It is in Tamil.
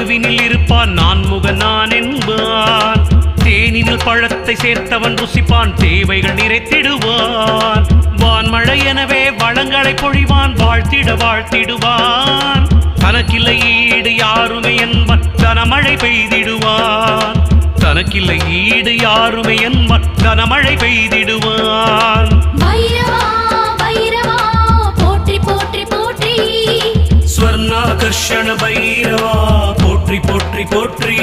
மனுவினில் இருப்பான் நான்முகன் நான் என்பான். தேனினில் பழத்தை சேர்த்தவன் ருசிப்பான், தேவைகள் நிறைத்திடுவான். வான்மழை எனவே வளங்களை பொழிவான், வாழ்த்திட வாழ்த்திடுவான். தனக்கில்லை ஈடு யாருமே என்பன் கனமழை பெய்திடுவான். தனக்கில்லை ஈடு யாருமே என்பன் கனமழை பெய்திடுவான். ஸ்வர்ணாகர்ஷண பைரவா போற்றி போற்றி போற்றி.